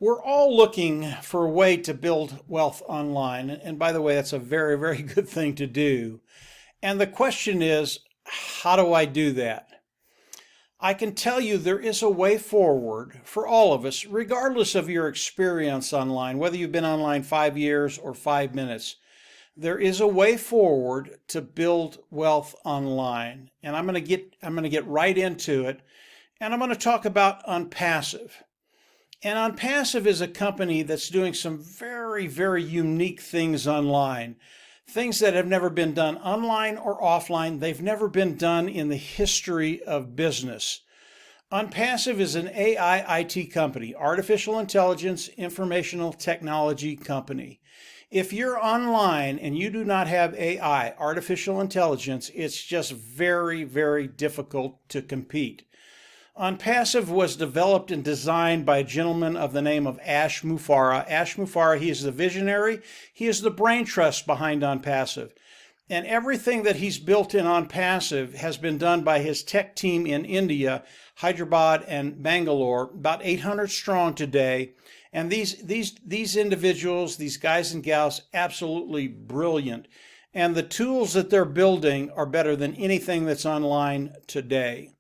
We're all looking for a way to build wealth online. And by the way, that's a very, very good thing to do. And the question is, how do I do that? I can tell you there is a way forward for all of us, regardless of your experience online, whether you've been online 5 years or 5 minutes. There is a way forward to build wealth online. And I'm going to get right into it. And I'm going to talk about Onpassive. And Onpassive is a company that's doing some very, very unique things online. Things that have never been done online or offline. They've never been done in the history of business. Onpassive is an AI IT company, artificial intelligence, informational technology company. If you're online and you do not have AI, artificial intelligence, it's just very, very difficult to compete. Onpassive was developed and designed by a gentleman of the name of Ash Mufareh. Ash Mufareh, he is the visionary. He is the brain trust behind Onpassive. And everything that he's built in Onpassive has been done by his tech team in India, Hyderabad and Bangalore, about 800 strong today. And these individuals, these guys and gals, absolutely brilliant. And the tools that they're building are better than anything that's online today.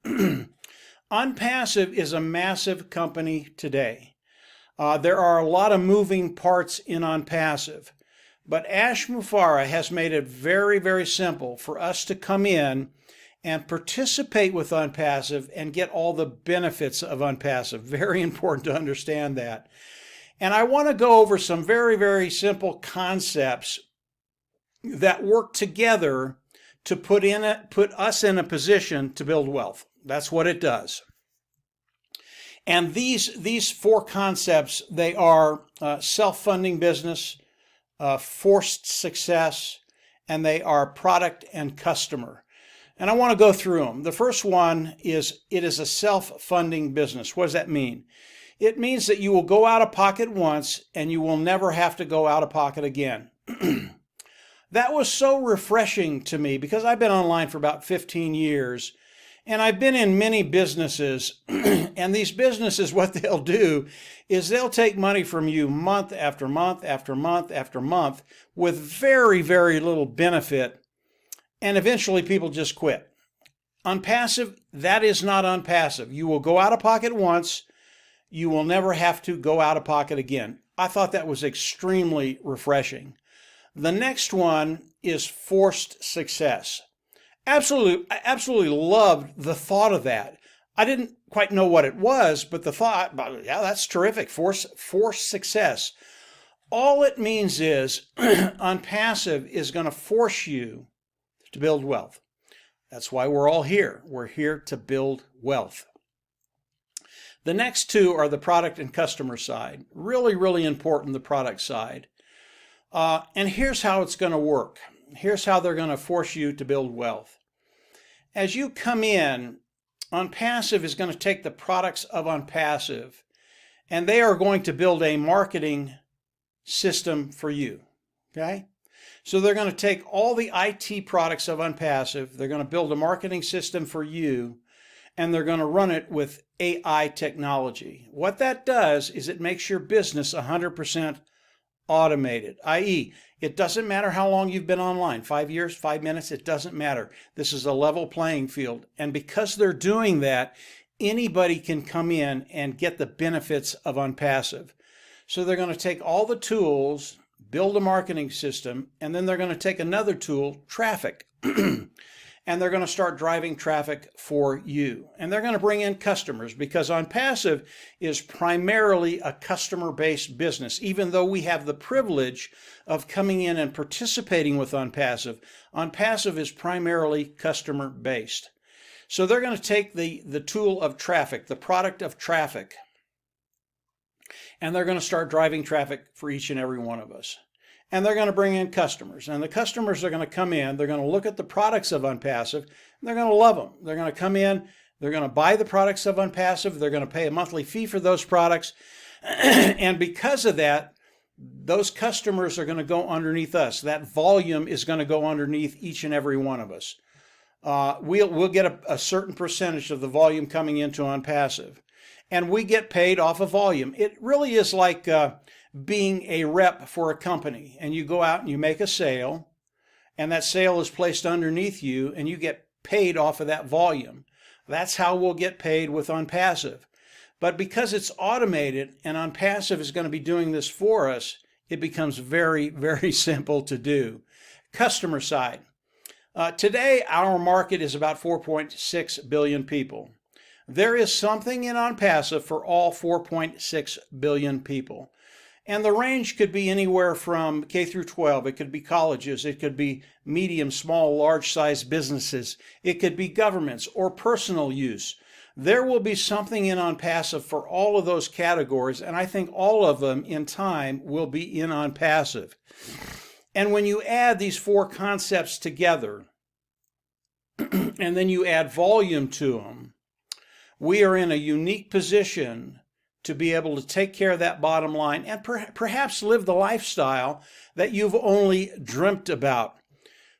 Onpassive is a massive company today. There are a lot of moving parts in Onpassive, but Ash Mufareh has made it very, very simple for us to come in and participate with Onpassive and get all the benefits of Onpassive. Very important to understand that. And I want to go over some very, very simple concepts that work together to put us in a position to build wealth. That's what it does. And these four concepts, they are self-funding business, forced success, and they are product and customer. And I want to go through them. The first one is it is a self-funding business. What does that mean? It means that you will go out of pocket once and you will never have to go out of pocket again. That was so refreshing to me because I've been online for about 15 years and I've been in many businesses. And these businesses, what they'll do is they'll take money from you month after month after month after month with very, very little benefit. And eventually people just quit. Onpassive, that is not Onpassive. You will go out of pocket once. You will never have to go out of pocket again. I thought that was extremely refreshing. The next one is forced success. I absolutely loved the thought of that. I didn't quite know what it was, but the thought, yeah, that's terrific. Forced success. All it means is Onpassive is going to force you to build wealth. That's why we're all here. We're here to build wealth. The next two are the product and customer side. Really, really important, the product side. And here's how it's going to work. Here's how they're going to force you to build wealth. As you come in, Onpassive is going to take the products of Onpassive and they are going to build a marketing system for you. Okay? So they're going to take all the IT products of Onpassive, they're going to build a marketing system for you, and they're going to run it with AI technology. What that does is it makes your business 100% automated, i.e., it doesn't matter how long you've been online, 5 years, 5 minutes, it doesn't matter. This is a level playing field. And because they're doing that, anybody can come in and get the benefits of Onpassive. So they're going to take all the tools, build a marketing system, and then they're going to take another tool, traffic, and they're going to start driving traffic for you. And they're going to bring in customers because Onpassive is primarily a customer-based business. Even though we have the privilege of coming in and participating with Onpassive, Onpassive is primarily customer-based. So they're going to take the tool of traffic, the product of traffic, and they're going to start driving traffic for each and every one of us. And they're going to bring in customers. And the customers are going to come in, they're going to look at the products of Onpassive, and they're going to love them. They're going to come in, they're going to buy the products of Onpassive, they're going to pay a monthly fee for those products. And because of that, those customers are going to go underneath us. That volume is going to go underneath each and every one of us. We'll get a certain percentage of the volume coming into Onpassive. and we get paid off of volume. It really is like being a rep for a company, and you go out and you make a sale, and that sale is placed underneath you, and you get paid off of that volume. That's how we'll get paid with Onpassive. But because it's automated and Onpassive is going to be doing this for us, it becomes very, very simple to do. Customer side. Today, our market is about 4.6 billion people. There is something in Onpassive for all 4.6 billion people. And the range could be anywhere from K through 12. It could be colleges. It could be medium, small, large-sized businesses. It could be governments or personal use. There will be something in Onpassive for all of those categories, and I think all of them in time will be in Onpassive. And when you add these four concepts together, and then you add volume to them, we are in a unique position to be able to take care of that bottom line and perhaps live the lifestyle that you've only dreamt about.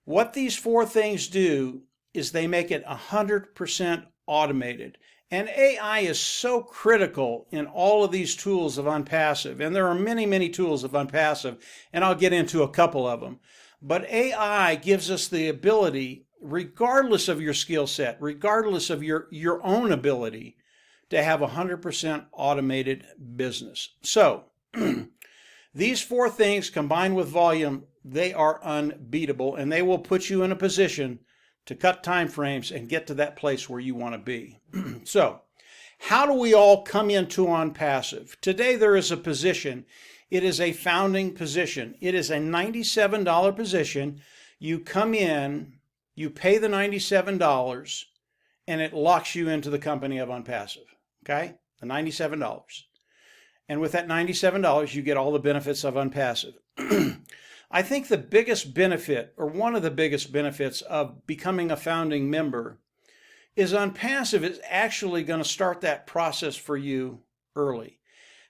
What these four things do is they make it 100% automated. And AI is so critical in all of these tools of Onpassive. And there are many, many tools of Onpassive, and I'll get into a couple of them. But AI gives us the ability, regardless of your skill set, regardless of your own ability, to have 100% automated business. So these four things combined with volume, they are unbeatable, and they will put you in a position to cut time frames and get to that place where you want to be. So how do we all come into Onpassive? Today there is a position. It is a founding position. It is a $97 position. You come in, you pay the $97, and it locks you into the company of Onpassive. Okay, the $97. And with that $97, you get all the benefits of Onpassive. I think the biggest benefit, or one of the biggest benefits of becoming a founding member, is Onpassive is actually going to start that process for you early.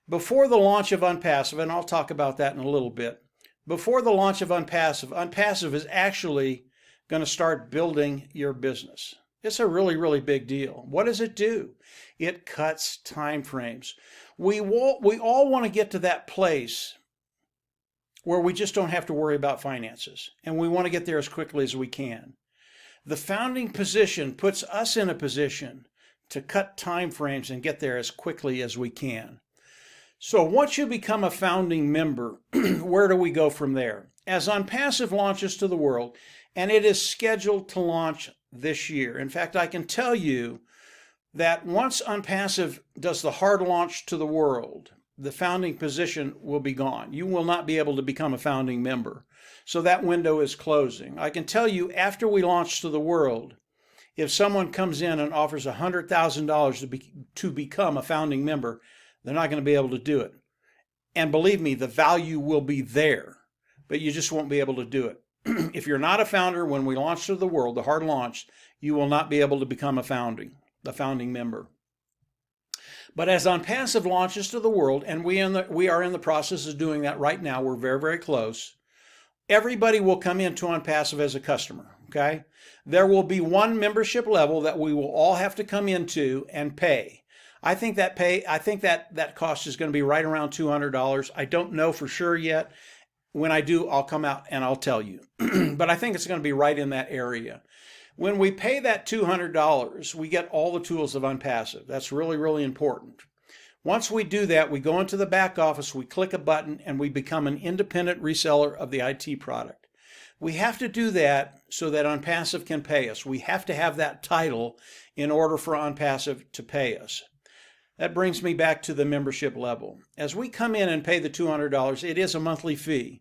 Before the launch of Onpassive, and I'll talk about that in a little bit, before the launch of Onpassive, Onpassive is actually going to start building your business. It's a really, really big deal. What does it do? It cuts time frames. We all want to get to that place where we just don't have to worry about finances, and we want to get there as quickly as we can. The founding position puts us in a position to cut time frames and get there as quickly as we can. So once you become a founding member, where do we go from there? As Onpassive launches to the world, and it is scheduled to launch this year. In fact, I can tell you that once Onpassive does the hard launch to the world, the founding position will be gone. You will not be able to become a founding member. So that window is closing. I can tell you, after we launch to the world, if someone comes in and offers $100,000 to become a founding member, they're not going to be able to do it. And believe me, the value will be there, but you just won't be able to do it. If you're not a founder, when we launch to the world, the hard launch, you will not be able to become a founding member. But as Onpassive launches to the world, and we are in the process of doing that right now, we're very, very close, everybody will come into Onpassive as a customer, okay? There will be one membership level that we will all have to come into and pay. I think that cost is going to be right around $200. I don't know for sure yet. When I do, I'll come out and I'll tell you. But I think it's going to be right in that area. When we pay that $200, we get all the tools of Onpassive. That's really, really important. Once we do that, we go into the back office, we click a button, and we become an independent reseller of the IT product. We have to do that so that Onpassive can pay us. We have to have that title in order for Onpassive to pay us. That brings me back to the membership level. As we come in and pay the $200, it is a monthly fee.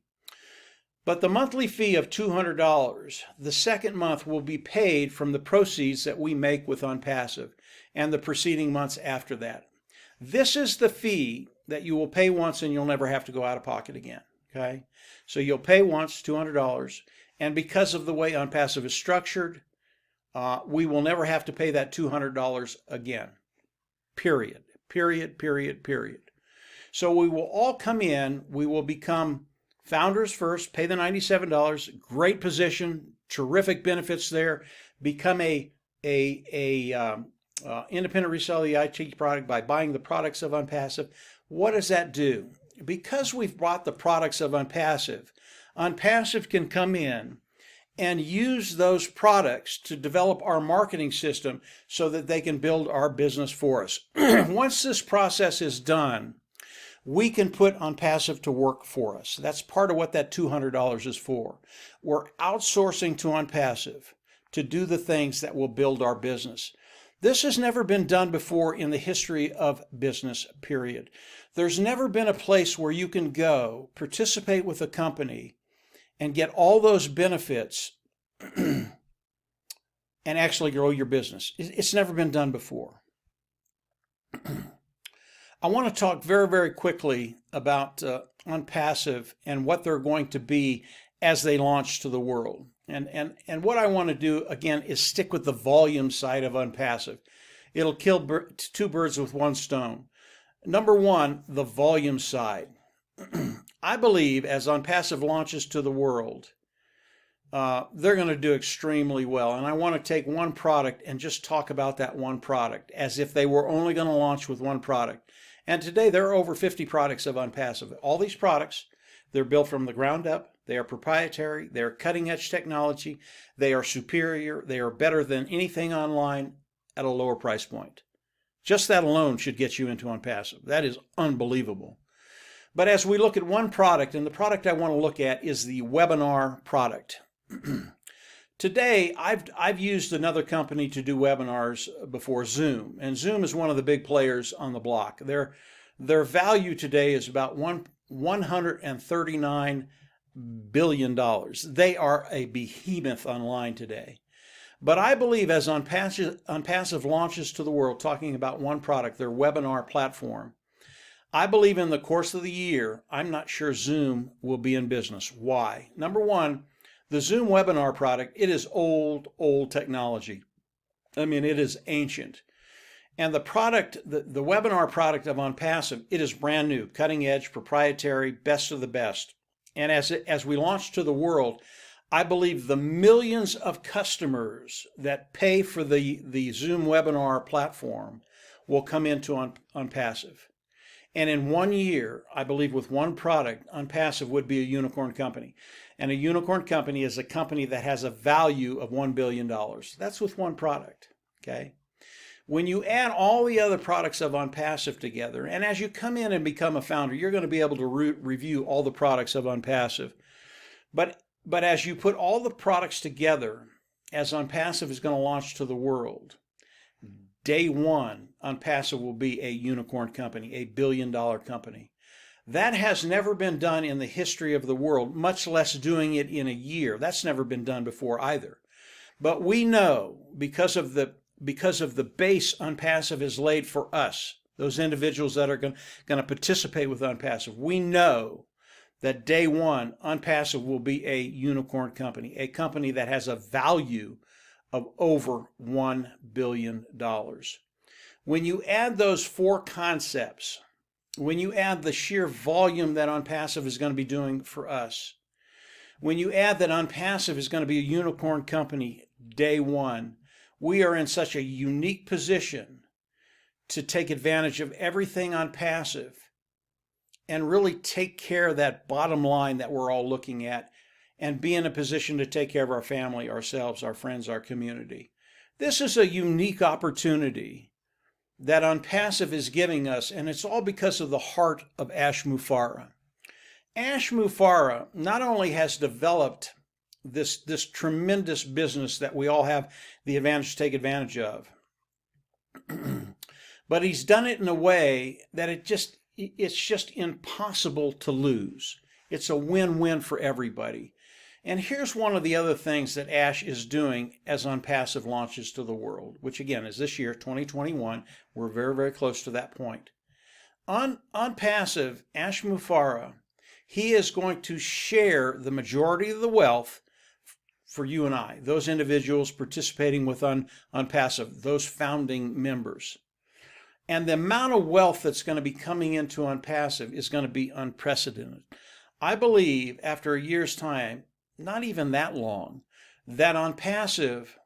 But the monthly fee of $200, the second month will be paid from the proceeds that we make with Onpassive and the preceding months after that. This is the fee that you will pay once and you'll never have to go out of pocket again. Okay? So you'll pay once, $200, and because of the way Onpassive is structured, we will never have to pay that $200 again. Period. So we will all come in, we will become founders first, pay the $97, great position, terrific benefits there, become a independent resell the IT product by buying the products of Onpassive. What does that do? Because we've bought the products of Onpassive, Onpassive can come in and use those products to develop our marketing system so that they can build our business for us. Once this process is done, we can put Onpassive to work for us. That's part of what that $200 is for. We're outsourcing to Onpassive to do the things that will build our business. This has never been done before in the history of business, period. There's never been a place where you can go, participate with a company, and get all those benefits and actually grow your business. It's never been done before. I want to talk very, very quickly about Onpassive and what they're going to be as they launch to the world. And what I want to do, again, is stick with the volume side of Onpassive. It'll kill two birds with one stone. Number one, the volume side. I believe as Onpassive launches to the world, they're going to do extremely well. And I want to take one product and just talk about that one product as if they were only going to launch with one product. And today there are over 50 products of Onpassive. All these products, they're built from the ground up. They are proprietary. They are cutting edge technology. They are superior. They are better than anything online at a lower price point. Just that alone should get you into Onpassive. That is unbelievable. But as we look at one product, and the product I want to look at is the webinar product. Today, I've used another company to do webinars before, Zoom. And Zoom is one of the big players on the block. Their value today is about $139 billion. They are a behemoth online today. But I believe as Onpassive launches to the world, talking about one product, their webinar platform, I believe in the course of the year, I'm not sure Zoom will be in business. Why? Number one, the Zoom webinar product, it is old technology. I mean, it is ancient. And the product, the webinar product of Onpassive, it is brand new, cutting edge, proprietary, best of the best. And as we launch to the world, I believe the millions of customers that pay for the Zoom webinar platform will come into Onpassive. And in 1 year, I believe with one product, Onpassive would be a unicorn company. And a unicorn company is a company that has a value of $1 billion. That's with one product, okay? When you add all the other products of Onpassive together, and as you come in and become a founder, you're going to be able to review all the products of Onpassive. But as you put all the products together, as Onpassive is going to launch to the world, day one, Onpassive will be a unicorn company, a $1 billion company. That has never been done in the history of the world, much less doing it in a year. That's never been done before either. But we know because of the base Onpassive has laid for us, those individuals that are going to participate with Onpassive, we know that day one, Onpassive will be a unicorn company, a company that has a value of over $1 billion. When you add those four concepts, when you add the sheer volume that Onpassive is going to be doing for us, when you add that Onpassive is going to be a unicorn company day one, we are in such a unique position to take advantage of everything Onpassive and really take care of that bottom line that we're all looking at and be in a position to take care of our family, ourselves, our friends, our community. This is a unique opportunity that Onpassive is giving us, and it's all because of the heart of Ash Mufareh. Ash Mufareh not only has developed this tremendous business that we all have the advantage to take advantage of, but he's done it in a way that it's just impossible to lose. It's a win-win for everybody. And here's one of the other things that Ash is doing as Onpassive launches to the world, which again is this year, 2021. We're very, very close to that point. Onpassive, Ash Mufareh, he is going to share the majority of the wealth for you and I, those individuals participating with Onpassive, those founding members. And the amount of wealth that's going to be coming into Onpassive is going to be unprecedented. I believe after a year's time, not even that long, that Onpassive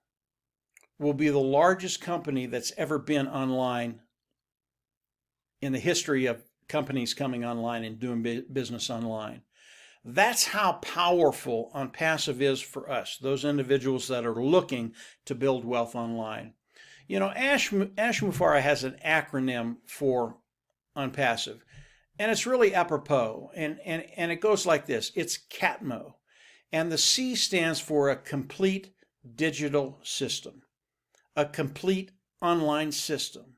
will be the largest company that's ever been online in the history of companies coming online and doing business online. That's how powerful Onpassive is for us, those individuals that are looking to build wealth online. You know, Ash Mufareh has an acronym for Onpassive, and it's really apropos, and it goes like this. It's CATMO, and the C stands for a complete digital system, a complete online system.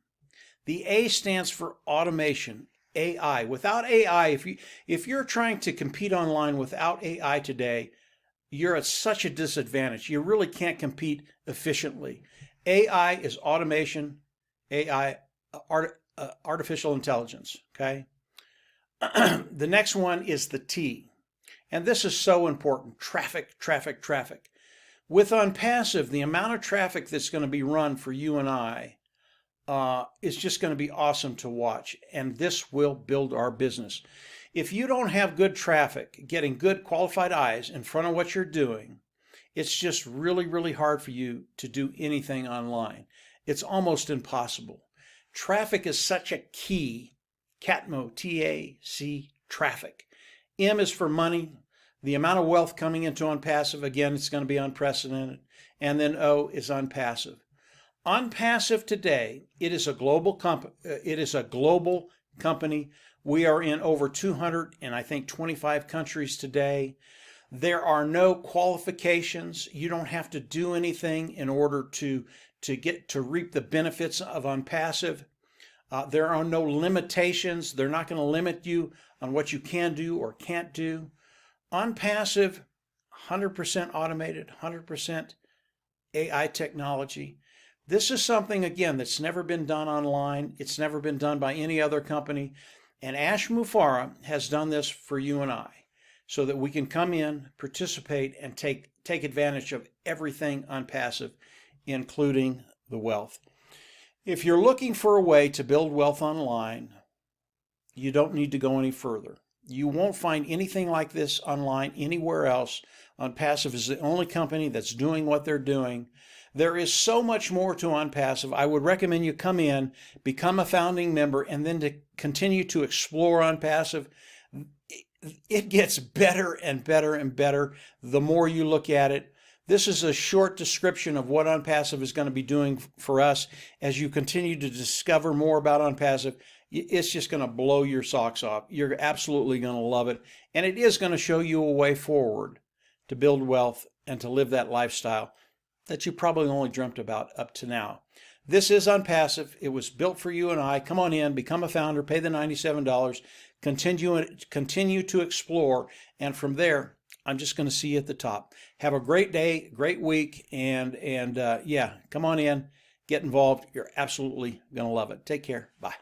The A stands for automation, AI. Without AI, if you're trying to compete online without AI today, you're at such a disadvantage. You really can't compete efficiently. AI is automation, AI, artificial intelligence, okay? The next one is the T, and this is so important, traffic, traffic, traffic. With Onpassive, the amount of traffic that's going to be run for you and I is just going to be awesome to watch, and this will build our business. If you don't have good traffic, getting good qualified eyes in front of what you're doing, it's just really, really hard for you to do anything online. It's almost impossible. Traffic is such a key. CATMO, T-A-C, traffic. M is for money. The amount of wealth coming into Onpassive, again, it's going to be unprecedented. And then O is Onpassive. Onpassive today, it is a global company. We are in over 225 countries today. There are no qualifications. You don't have to do anything in order to reap the benefits of Onpassive. There are no limitations. They're not going to limit you on what you can do or can't do. Onpassive, 100% automated, 100% AI technology. This is something, again, that's never been done online. It's never been done by any other company. And Ash Mufareh has done this for you and I so that we can come in, participate, and take advantage of everything Onpassive, including the wealth. If you're looking for a way to build wealth online, you don't need to go any further. You won't find anything like this online anywhere else. Onpassive is the only company that's doing what they're doing. There is so much more to Onpassive. I would recommend you come in, become a founding member, and then to continue to explore Onpassive. It gets better and better and better the more you look at it. This is a short description of what Onpassive is going to be doing for us. As you continue to discover more about Onpassive, it's just going to blow your socks off. You're absolutely going to love it. And it is going to show you a way forward to build wealth and to live that lifestyle that you probably only dreamt about up to now. This is Onpassive. It was built for you and I. Come on in, become a founder, pay the $97, continue to explore, and from there, I'm just going to see you at the top. Have a great day, great week, and yeah, come on in, get involved. You're absolutely going to love it. Take care. Bye.